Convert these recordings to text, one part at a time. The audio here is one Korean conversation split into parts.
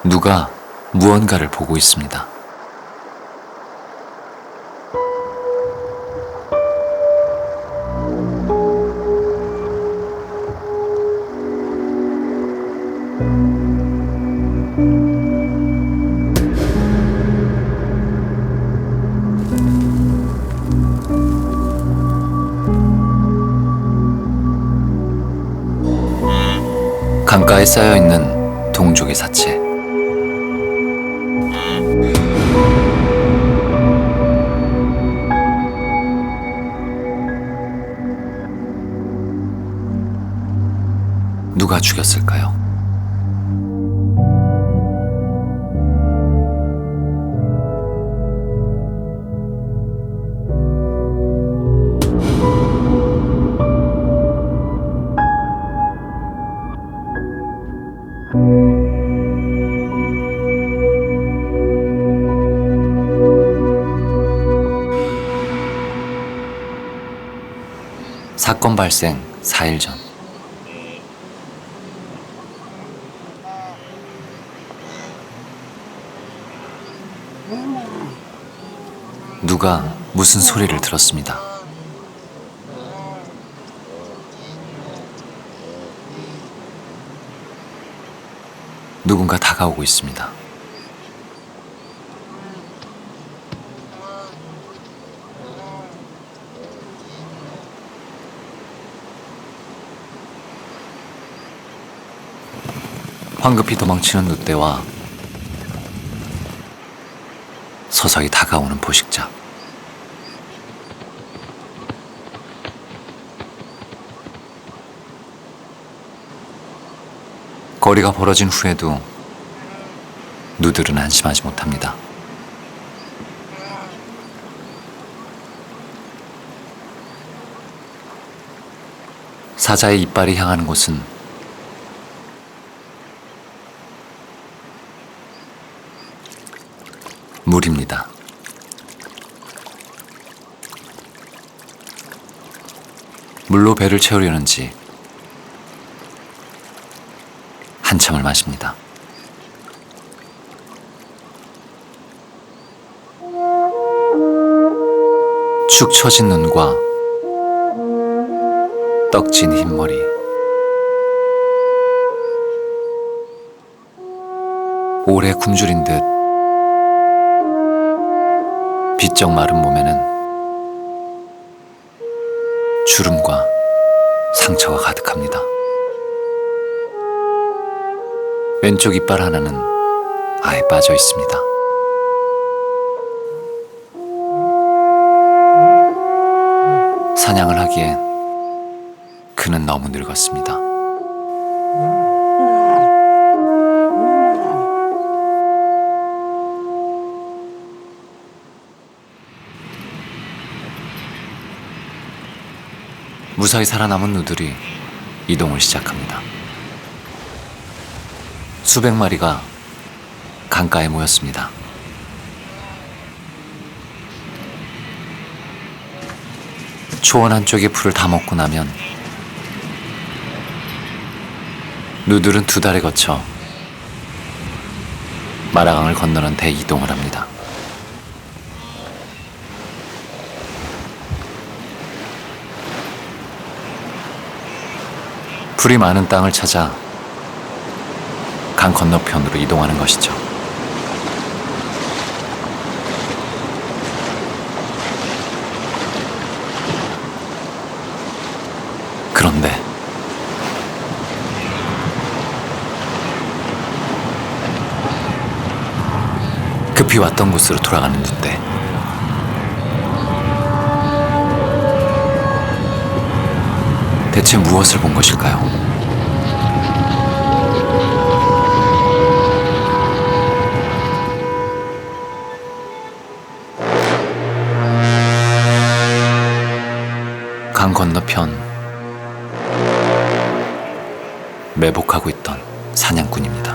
누가 무언가를 보고 있습니다. 강가에 쌓여있는 동족의 사체. 누가 죽였을까요? 사건 발생 4일 전. 누가 무슨 소리를 들었습니다. 누군가 다가오고 있습니다. 황급히 도망치는 늑대와 서서히 다가오는 포식자. 거리가 벌어진 후에도 누들은 안심하지 못합니다. 사자의 이빨이 향하는 곳은 물입니다. 물로 배를 채우려는지 한참을 마십니다. 축 처진 눈과 떡진 흰머리, 오래 굶주린 듯 비쩍 마른 몸에는 주름과 상처가 가득합니다. 왼쪽 이빨 하나는 아예 빠져 있습니다. 사냥을 하기엔 그는 너무 늙었습니다. 무사히 살아남은 누들이 이동을 시작합니다. 수백 마리가 강가에 모였습니다. 초원 한쪽의 풀을 다 먹고 나면 누들은 2달에 거쳐 마라강을 건너는 대이동을 합니다. 풀이 많은 땅을 찾아 강 건너편으로 이동하는 것이죠. 그런데 급히 왔던 곳으로 돌아가는 늑대. 대체 무엇을 본 것일까요? 강 건너편 매복하고 있던 사냥꾼입니다.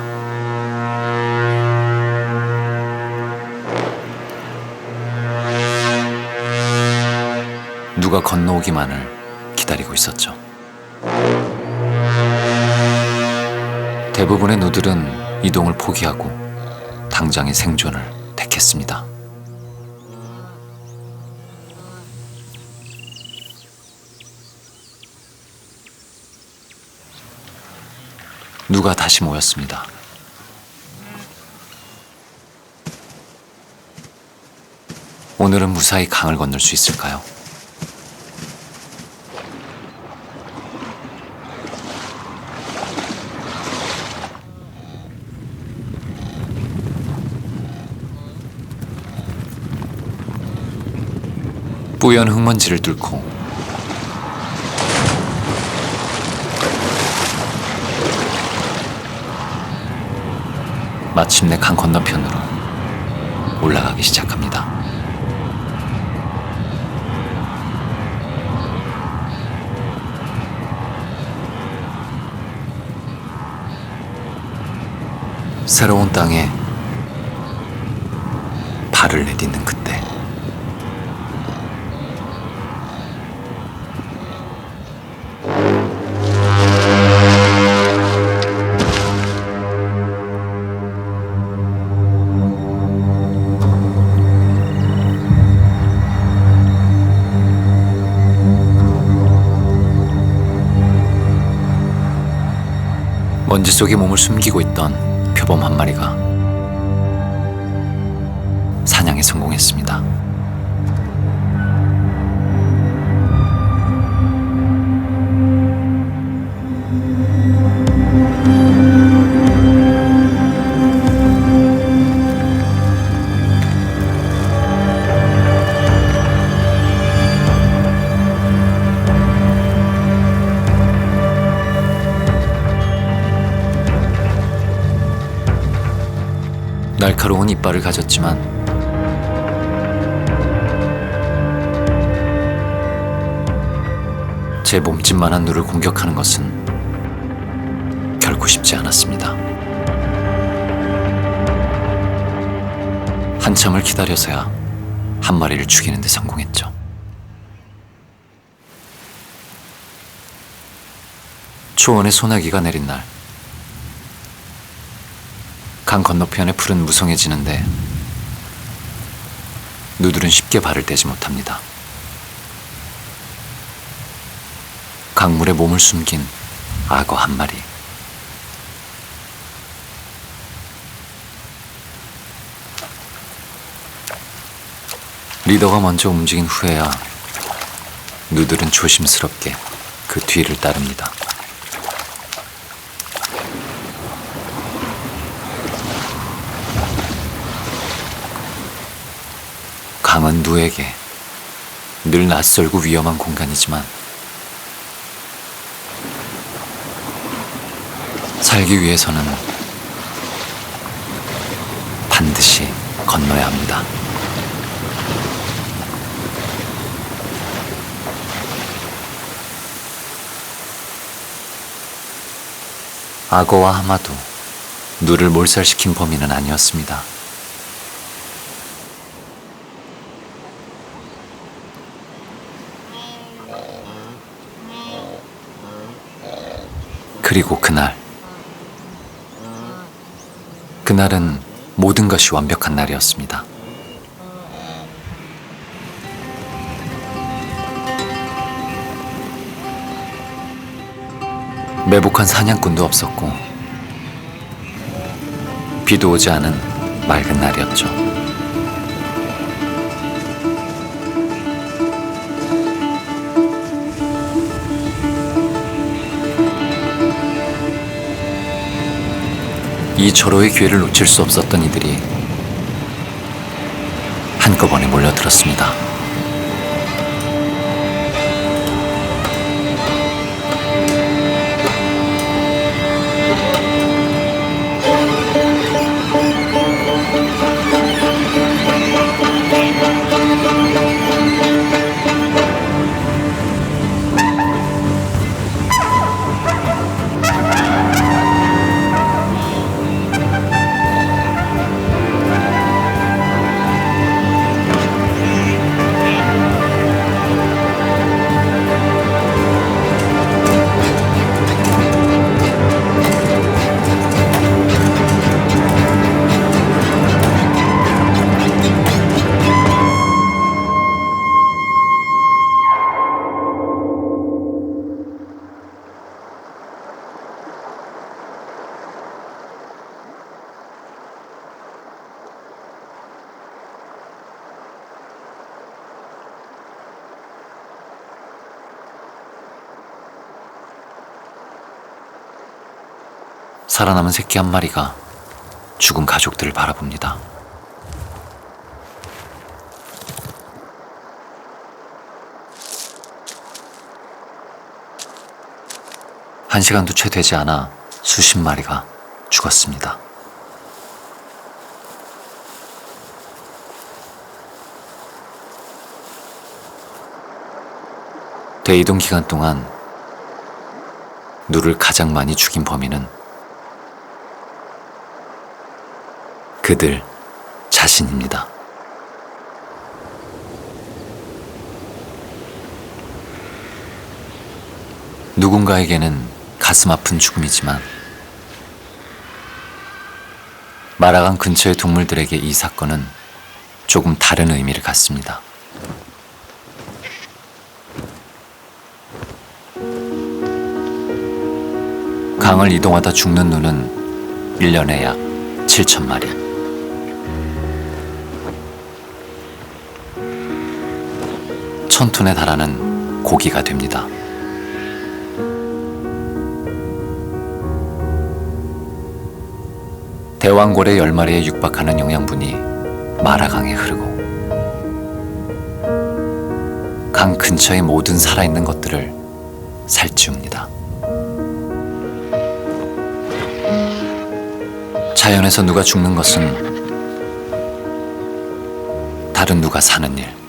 누가 건너오기만을 기다리고 있었죠. 대부분의 누들은 이동을 포기하고 당장의 생존을 택했습니다. 누가 다시 모였습니다. 오늘은 무사히 강을 건널 수 있을까요? 뿌연 흙먼지를 뚫고 마침내 강 건너편으로 올라가기 시작합니다. 새로운 땅에 발을 내딛는 그때, 먼지 속에 몸을 숨기고 있던 표범 한 마리가 사냥에 성공했습니다. 날카로운 이빨을 가졌지만 제 몸집만한 누를 공격하는 것은 결코 쉽지 않았습니다. 한참을 기다려서야 한 마리를 죽이는 데 성공했죠. 초원에 소나기가 내린 날, 강 건너편의 풀은 무성해지는데 누들은 쉽게 발을 떼지 못합니다. 강물에 몸을 숨긴 악어 한 마리. 리더가 먼저 움직인 후에야 누들은 조심스럽게 그 뒤를 따릅니다. 강은 누에게 늘 낯설고 위험한 공간이지만 살기 위해서는 반드시 건너야 합니다. 악어와 하마도 누를 몰살시킨 범인은 아니었습니다. 그리고 그날은 모든 것이 완벽한 날이었습니다. 매복한 사냥꾼도 없었고 비도 오지 않은 맑은 날이었죠. 이 절호의 기회를 놓칠 수 없었던 이들이 한꺼번에 몰려들었습니다. 살아남은 새끼 한 마리가 죽은 가족들을 바라봅니다. 한 시간도 채 되지 않아 수십 마리가 죽었습니다. 대이동 기간 동안 누를 가장 많이 죽인 범인은 그들 자신입니다. 누군가에게는 가슴 아픈 죽음이지만 마라강 근처의 동물들에게 이 사건은 조금 다른 의미를 갖습니다. 강을 이동하다 죽는 누는 1년에 약 7,000마리. 천톤에 달하는 고기가 됩니다. 대왕고래 10마리에 육박하는 영양분이 마라강에 흐르고 강 근처의 모든 살아있는 것들을 살찌웁니다. 자연에서 누가 죽는 것은 다른 누가 사는 일.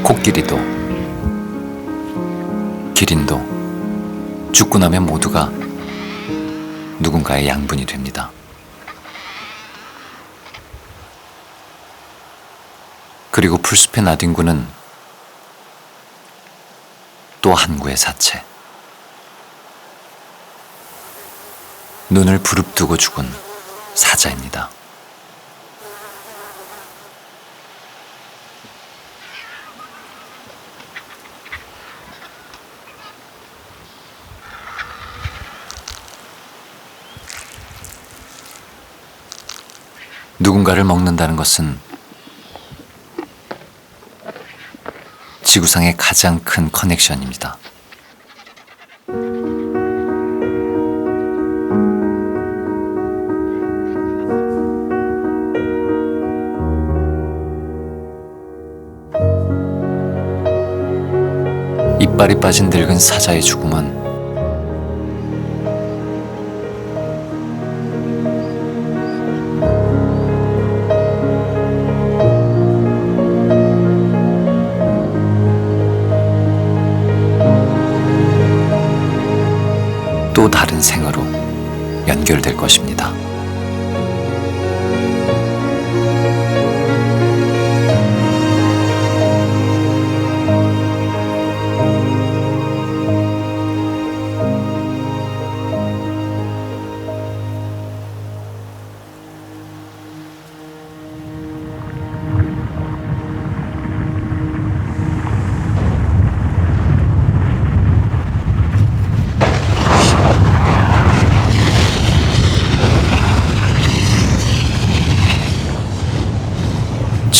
코끼리도 기린도 죽고 나면 모두가 누군가의 양분이 됩니다. 그리고 풀숲의 나뒹구는 또 한 구의 사체. 눈을 부릅뜨고 죽은 사자입니다. 누군가를 먹는다는 것은 지구상의 가장 큰 커넥션입니다. 이빨이 빠진 늙은 사자의 죽음은 또 다른 생으로 연결될 것입니다.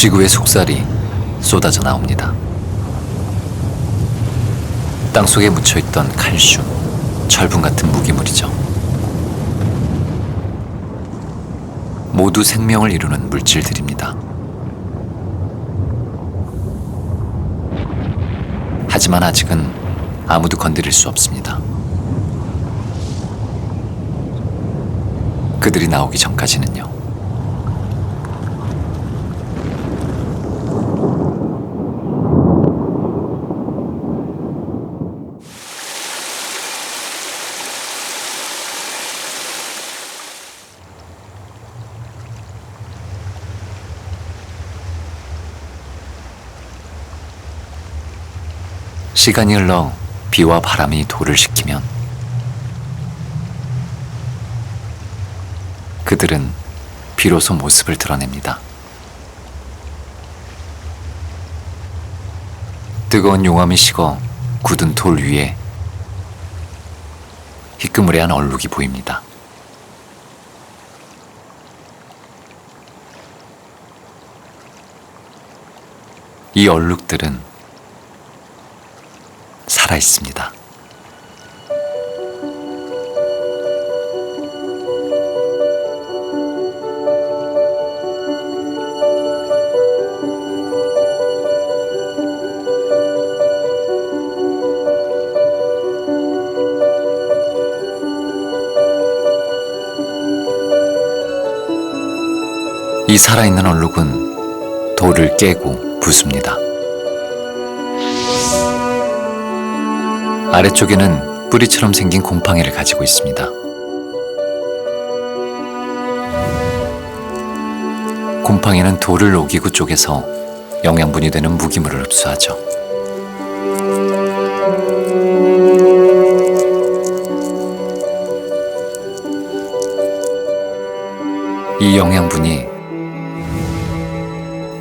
지구의 속살이 쏟아져 나옵니다. 땅속에 묻혀있던 칼슘, 철분 같은 무기물이죠. 모두 생명을 이루는 물질들입니다. 하지만 아직은 아무도 건드릴 수 없습니다. 그들이 나오기 전까지는요. 시간이 흘러 비와 바람이 돌을 식히면 그들은 비로소 모습을 드러냅니다. 뜨거운 용암이 식어 굳은 돌 위에 희끄무레한 얼룩이 보입니다. 이 얼룩들은 살아 있습니다. 이 살아있는 얼룩은 돌을 깨고 부숩니다. 아래쪽에는 뿌리처럼 생긴 곰팡이를 가지고 있습니다. 곰팡이는 돌을 녹이고 쪼개서 영양분이 되는 무기물을 흡수하죠. 이 영양분이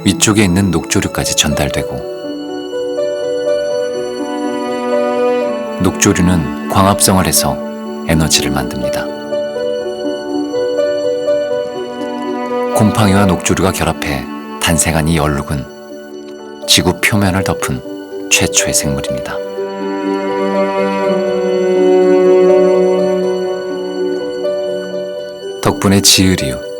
위쪽에 있는 녹조류까지 전달되고, 녹조류는 광합성을 해서 에너지를 만듭니다. 곰팡이와 녹조류가 결합해 탄생한 이 얼룩은 지구 표면을 덮은 최초의 생물입니다. 덕분에 지으리유,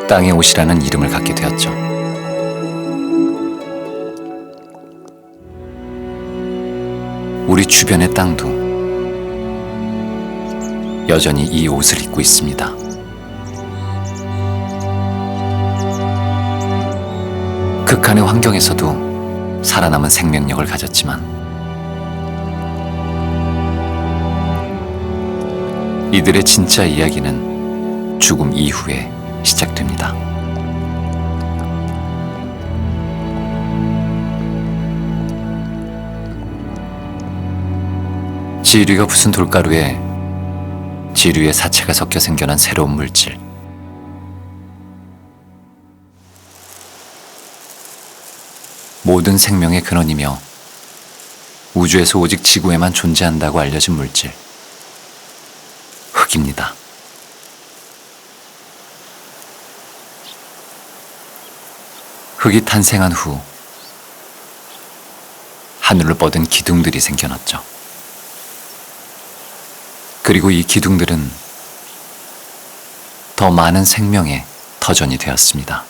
땅의 옷이라는 이름을 갖게 되었죠. 우리 주변의 땅도 여전히 이 옷을 입고 있습니다. 극한의 환경에서도 살아남은 생명력을 가졌지만, 이들의 진짜 이야기는 죽음 이후에 시작됩니다. 지류가 부순 돌가루에 지류의 사체가 섞여 생겨난 새로운 물질. 모든 생명의 근원이며 우주에서 오직 지구에만 존재한다고 알려진 물질, 흙입니다. 흙이 탄생한 후 하늘을 뻗은 기둥들이 생겨났죠. 그리고 이 기둥들은 더 많은 생명의 터전이 되었습니다.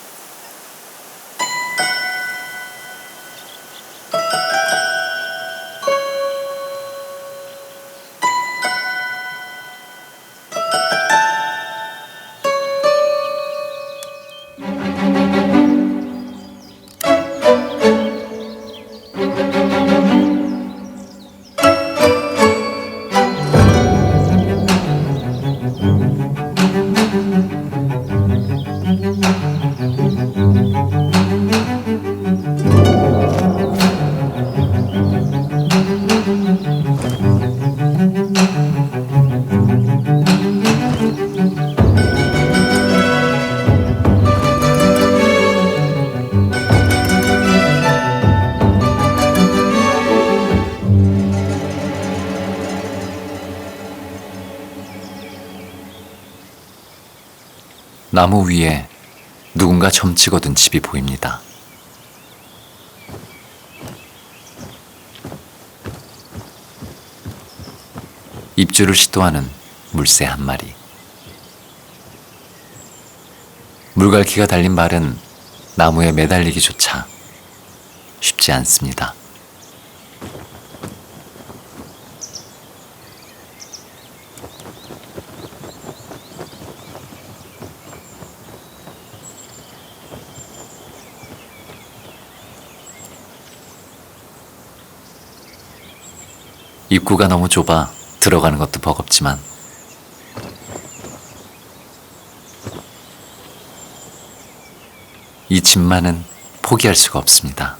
나무 위에 누군가 점찍 얻은 집이 보입니다. 입주를 시도하는 물새 한 마리. 물갈퀴가 달린 말은 나무에 매달리기조차 쉽지 않습니다. 입구가 너무 좁아 들어가는 것도 버겁지만, 이 집만은 포기할 수가 없습니다.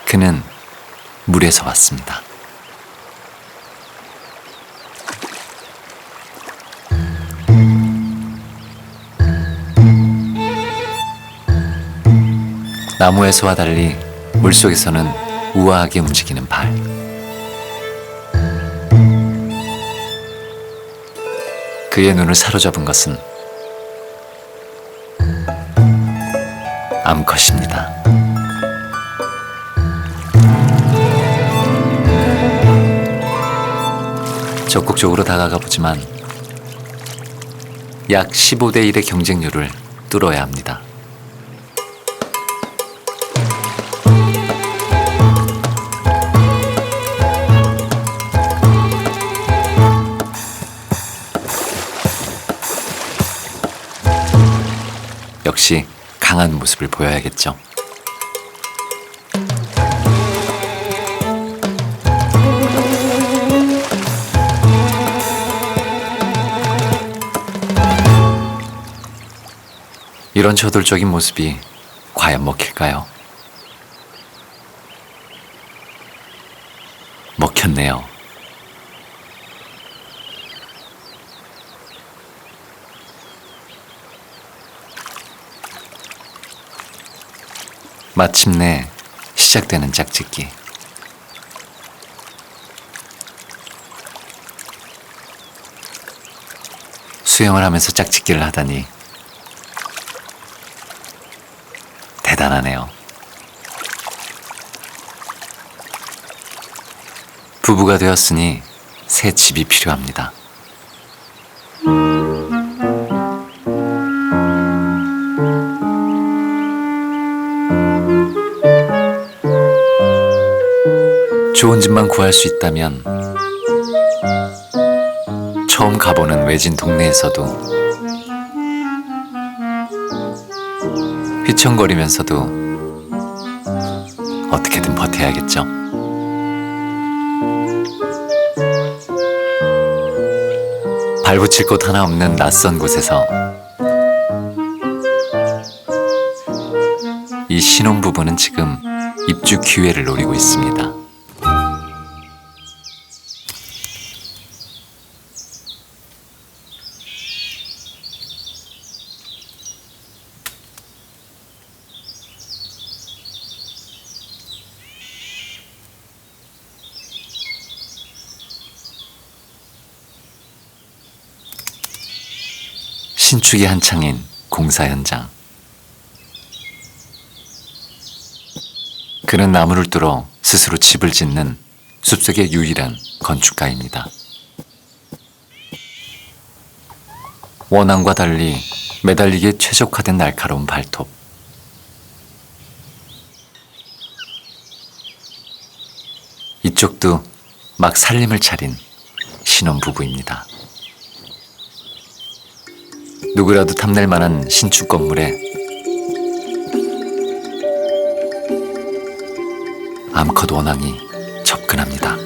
그는 물에서 왔습니다. 나무에서와 달리 물속에서는 우아하게 움직이는 발. 그의 눈을 사로잡은 것은 암컷입니다. 적극적으로 다가가 보지만 약 15대 1의 경쟁률을 뚫어야 합니다. 역시 강한 모습을 보여야겠죠. 이런 저돌적인 모습이 과연 먹힐까요? 먹혔네요. 마침내 시작되는 짝짓기. 수영을 하면서 짝짓기를 하다니 대단하네요. 부부가 되었으니 새 집이 필요합니다. 좋은 집만 구할 수 있다면 처음 가보는 외진 동네에서도 휘청거리면서도 어떻게든 버텨야겠죠. 발붙일 곳 하나 없는 낯선 곳에서 이 신혼부부는 지금 입주 기회를 노리고 있습니다. 신축이 한창인 공사 현장. 그는 나무를 뚫어 스스로 집을 짓는 숲속의 유일한 건축가입니다. 원앙과 달리 매달리기에 최적화된 날카로운 발톱. 이쪽도 막 살림을 차린 신혼부부입니다. 누구라도 탐낼 만한 신축 건물에 암컷 원앙이 접근합니다.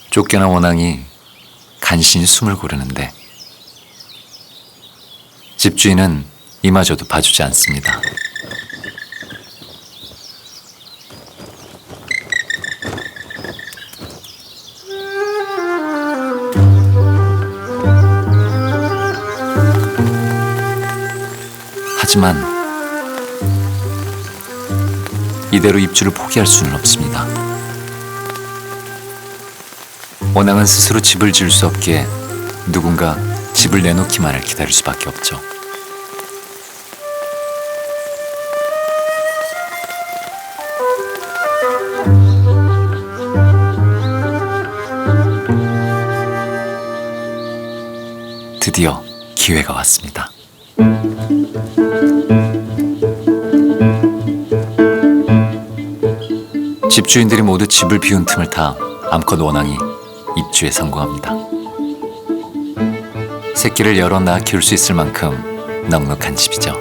쫓겨난 원앙이 간신히 숨을 고르는데 집주인은 이마저도 봐주지 않습니다. 하지만 이대로 입주를 포기할 수는 없습니다. 원앙은 스스로 집을 지을 수 없기에 누군가 집을 내놓기만을 기다릴 수밖에 없죠. 드디어 기회가 왔습니다. 집주인들이 모두 집을 비운 틈을 타 암컷 원앙이 입주에 성공합니다. 새끼를 여러 낳아 키울 수 있을 만큼 넉넉한 집이죠.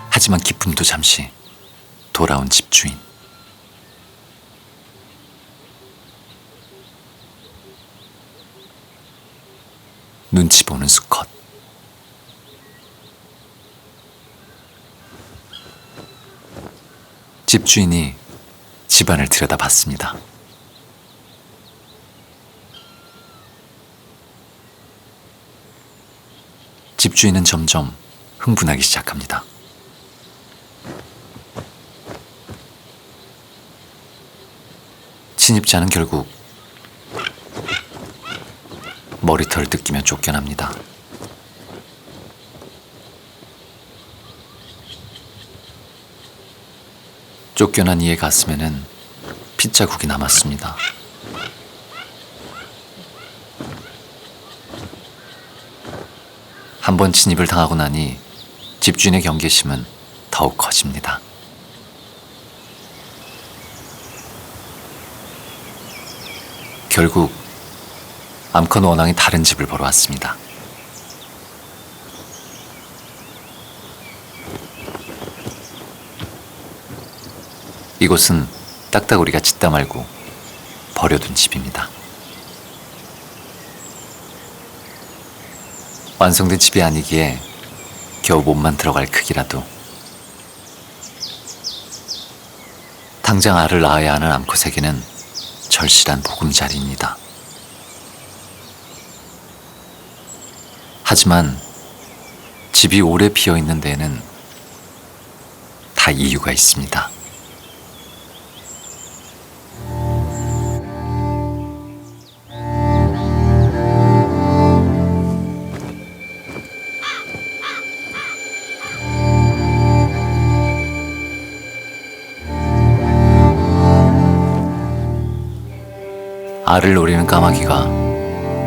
하지만 기쁨도 잠시 돌아온 집주인. 눈치 보는 수컷. 집주인이 집안을 들여다봤습니다. 집주인은 점점 흥분하기 시작합니다. 침입자는 결국 머리털을 뜯기며 쫓겨납니다. 쫓겨난 이의 가슴에는 핏자국이 남았습니다. 한번 침입을 당하고 나니 집주인의 경계심은 더욱 커집니다. 결국 암컷 원앙이 다른 집을 보러 왔습니다. 이곳은 딱따구리가 짓다 말고 버려둔 집입니다. 완성된 집이 아니기에 겨우 몸만 들어갈 크기라도 당장 알을 낳아야 하는 암컷에게는 절실한 보금자리입니다. 하지만 집이 오래 비어있는 데에는 다 이유가 있습니다. 알을 노리는 까마귀가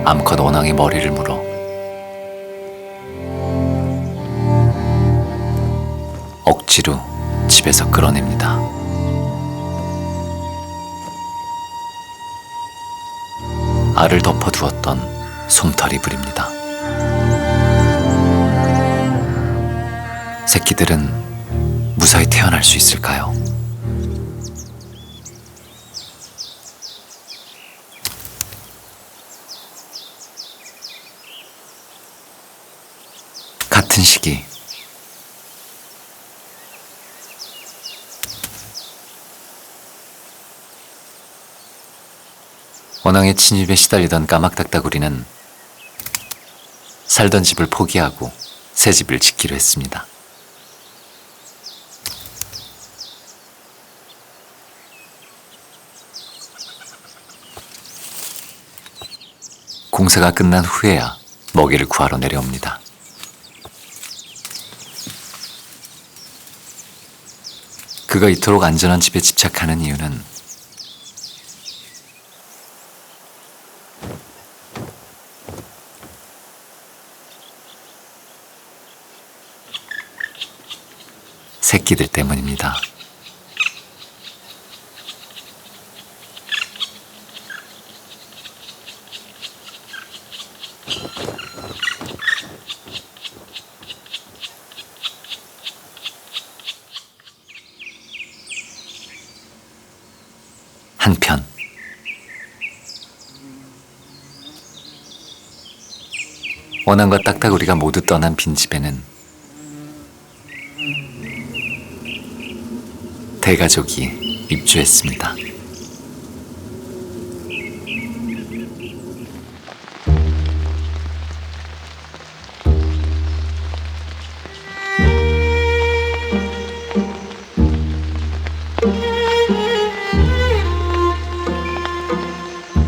암컷 원앙의 머리를 물어 억지로 집에서 끌어냅니다. 알을 덮어두었던 솜털이 불입니다. 새끼들은 무사히 태어날 수 있을까요? 같은 시기 원앙의 침입에 시달리던 까막딱따구리는 살던 집을 포기하고 새 집을 짓기로 했습니다. 공사가 끝난 후에야 먹이를 구하러 내려옵니다. 그가 이토록 안전한 집에 집착하는 이유는 새끼들 때문입니다. 한편 원앙과 딱따구리가 모두 떠난 빈집에는 대가족이 입주했습니다.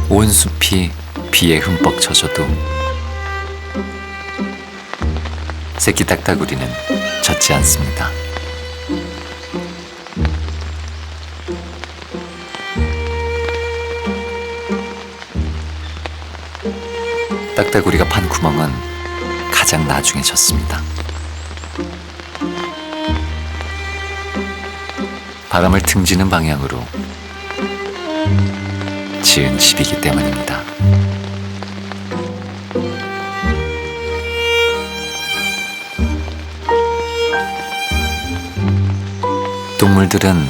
온 숲이 비에 흠뻑 젖어도 새끼 딱따구리는 젖지 않습니다. 딱따구리가 판 구멍은 가장 나중에 젖습니다. 바람을 등지는 방향으로 지은 집이기 때문입니다. 동물들은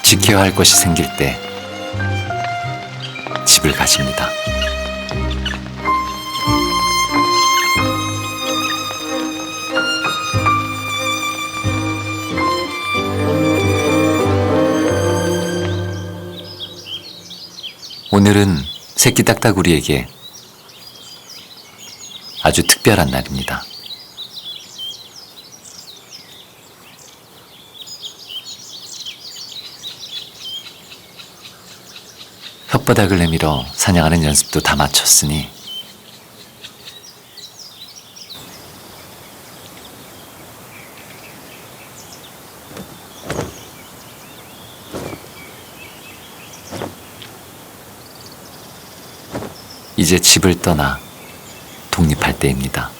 지켜야 할 것이 생길 때 집을 가집니다. 오늘은 새끼 딱따구리에게 아주 특별한 날입니다. 혓바닥을 내밀어 사냥하는 연습도 다 마쳤으니 이제 집을 떠나 독립할 때입니다.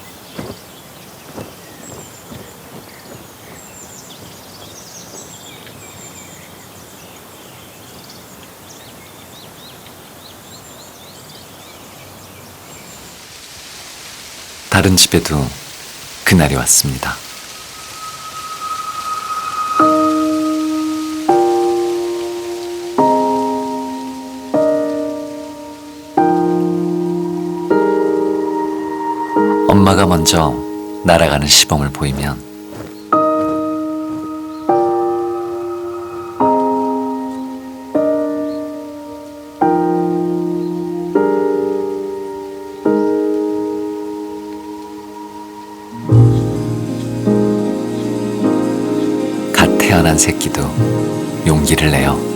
다른 집에도 그날이 왔습니다. 엄마가 먼저 날아가는 시범을 보이면 갓 태어난 새끼도 용기를 내요.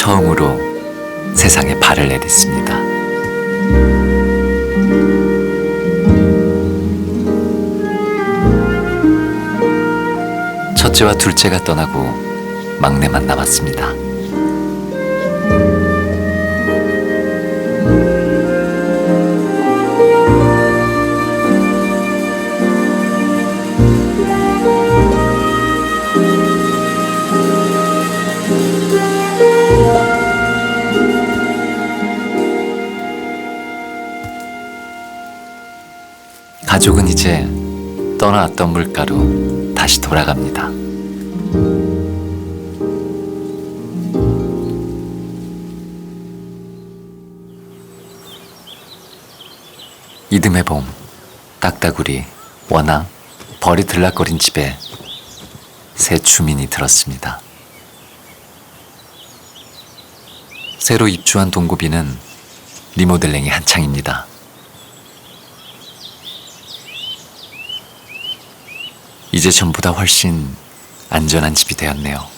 처음으로 세상에 발을 내딛습니다. 첫째와 둘째가 떠나고 막내만 남았습니다. 가족은 이제 떠나왔던 물가로 다시 돌아갑니다. 이듬해 봄, 딱따구리, 원앙, 벌이 들락거린 집에 새 주민이 들었습니다. 새로 입주한 동고비는 리모델링이 한창입니다. 이제 전보다 훨씬 안전한 집이 되었네요.